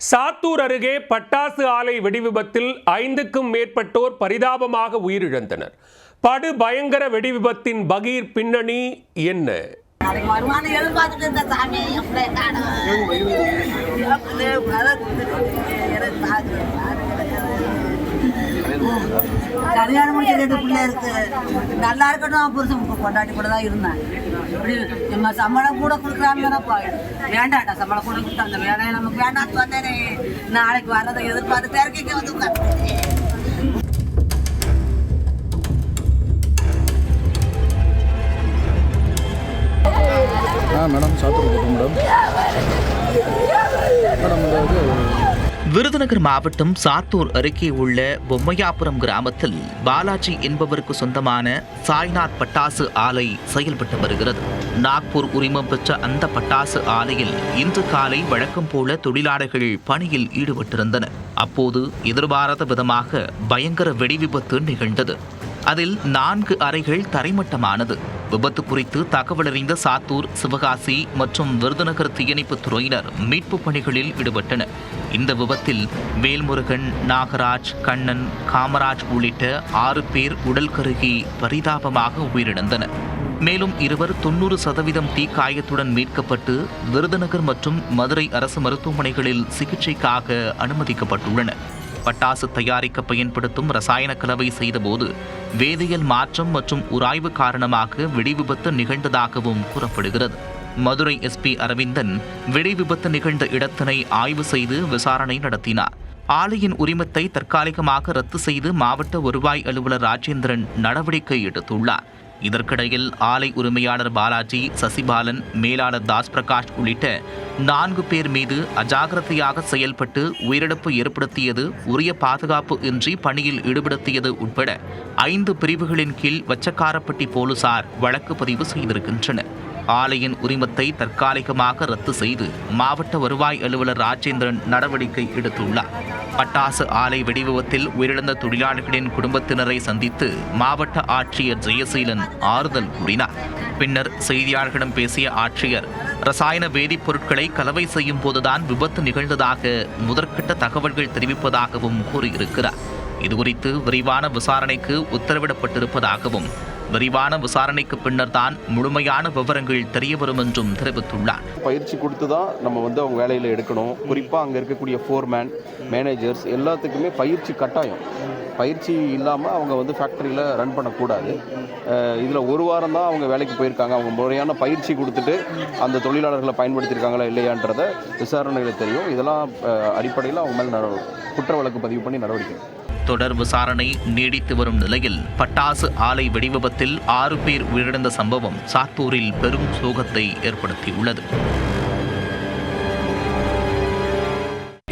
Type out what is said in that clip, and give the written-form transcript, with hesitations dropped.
சாத்தூர் அருகே பட்டாசு ஆலை வெடிவிபத்தில் 5க்கும் மேற்பட்டோர் பரிதாபமாக உயிரிழந்தனர். படு பயங்கர வெடிவிபத்தின் பகீர் பின்னணி என்ன? கல்யாணம் முடிச்சு 2 பிள்ளை இருக்கு. நல்லா இருக்கட்டும், புருஷன் கொண்டாட்டி கூட தான் இருந்தேன். நம்ம சம்பளம் கூட கொடுக்குறாங்கன்னா வேண்டாண்டா, சம்பளம் கூட கொடுத்தாங்க வேணாம், நமக்கு வேண்டாம் வந்தேனே. நாளைக்கு வரதை எதிர்பார்த்து தேர்க்கைக்கு வந்து மேடம் சாத்தூர் மேடம் விருதுநகர் மாவட்டம் சாத்தூர் அருகே உள்ள பொம்மையாபுரம் கிராமத்தில் பாலாஜி என்பவருக்கு சொந்தமான சாய்நாத் பட்டாசு ஆலை செயல்பட்டு வருகிறது. நாக்பூர் உரிமம் பெற்ற அந்த பட்டாசு ஆலையில் இன்று காலை வழக்கம் போல தொழிலாளர்கள் பணியில் ஈடுபட்டிருந்தனர். அப்போது எதிர்பாராத விதமாக பயங்கர வெடிவிபத்து நிகழ்ந்தது. அதில் 4 அறைகள் தரைமட்டமானது. விபத்து குறித்து தகவலறிந்த சாத்தூர், சிவகாசி மற்றும் விருதுநகர் தீயணைப்புத் துறையினர் மீட்புப் பணிகளில் ஈடுபட்டனர். இந்த விபத்தில் வேல்முருகன், நாகராஜ், கண்ணன், காமராஜ் உள்ளிட்ட 6 பேர் உடல் கருகி பரிதாபமாக உயிரிழந்தனர். மேலும் 2 90% தீக்காயத்துடன் மீட்கப்பட்டு விருதுநகர் மற்றும் மதுரை அரசு மருத்துவமனைகளில் சிகிச்சைக்காக அனுமதிக்கப்பட்டுள்ளனர். பட்டாசு தயாரிக்க பயன்படுத்தும் ரசாயன கலவை செய்தபோது வேதியியல் மாற்றம் மற்றும் உராய்வு காரணமாக வெடிவிபத்து நிகழ்ந்ததாகவும் கூறப்படுகிறது. மதுரை எஸ்பி அரவிந்தன் வெடிவிபத்து நிகழ்ந்த இடத்தினை ஆய்வு செய்து விசாரணை நடத்தினார். ஆலையின் உரிமத்தை தற்காலிகமாக ரத்து செய்து மாவட்ட வருவாய் அலுவலர் ராஜேந்திரன் நடவடிக்கை எடுத்துள்ளார். இதற்கிடையில் ஆலை உரிமையாளர் பாலாஜி, சசிபாலன், மேலாளர் தாஸ் பிரகாஷ் உள்ளிட்ட 4 பேர் மீது அஜாக்கிரதையாக செயல்பட்டு உயிரிழப்பு ஏற்படுத்தியது, உரிய பாதுகாப்பு இன்றி பணியில் ஈடுபடுத்தியது உட்பட 5 பிரிவுகளின் கீழ் வச்சக்காரப்பட்டி போலீசார் வழக்கு பதிவு செய்திருக்கின்றனர். ஆலையின் உரிமத்தை தற்காலிகமாக ரத்து செய்து மாவட்ட வருவாய் அலுவலர் ராஜேந்திரன் நடவடிக்கை எடுத்துள்ளார். பட்டாசு ஆலை வெடிவிபத்தில் உயிரிழந்த தொழிலாளர்களின் குடும்பத்தினரை சந்தித்து மாவட்ட ஆட்சியர் ஜெயசீலன் ஆறுதல் கூறினார். பின்னர் செய்தியாளர்களிடம் பேசிய ஆட்சியர், ரசாயன வேதிப்பொருட்களை கலவை செய்யும் போதுதான் விபத்து நிகழ்ந்ததாக முதற்கட்ட தகவல்கள் தெரிவிப்பதாகவும் கூறியிருக்கிறார். இதுகுறித்து விரிவான விசாரணைக்கு உத்தரவிடப்பட்டிருப்பதாகவும், விரிவான விசாரணைக்கு பின்னர் தான் முழுமையான விவரங்கள் தெரியவரும் என்றும் தெரிவித்துள்ளார். பயிற்சி கொடுத்து தான் நம்ம அவங்க வேலையில் எடுக்கணும். குறிப்பாக அங்கே இருக்கக்கூடிய ஃபோர்மேன், மேனேஜர்ஸ் எல்லாத்துக்குமே பயிற்சி கட்டாயம். பயிற்சி இல்லாமல் அவங்க ஃபேக்ட்ரியில் ரன் பண்ணக்கூடாது. இதில் 1 வாரம் தான் அவங்க வேலைக்கு போயிருக்காங்க. அவங்க முறையான பயிற்சி கொடுத்துட்டு அந்த தொழிலாளர்களை பயன்படுத்தியிருக்காங்களா இல்லையான்றதை விசாரணையில் தெரியும். இதெல்லாம் அடிப்படையில் அவங்க மேலே குற்ற வழக்கு பதிவு பண்ணி நடவடிக்கை. தொடர் விசாரணை நீடித்து வரும் நிலையில் பட்டாசு ஆலை வெடிவிபத்தில் 6 பேர் உயிரிழந்த சம்பவம் சாத்தூரில் பெரும் சோகத்தை ஏற்படுத்தியுள்ளது.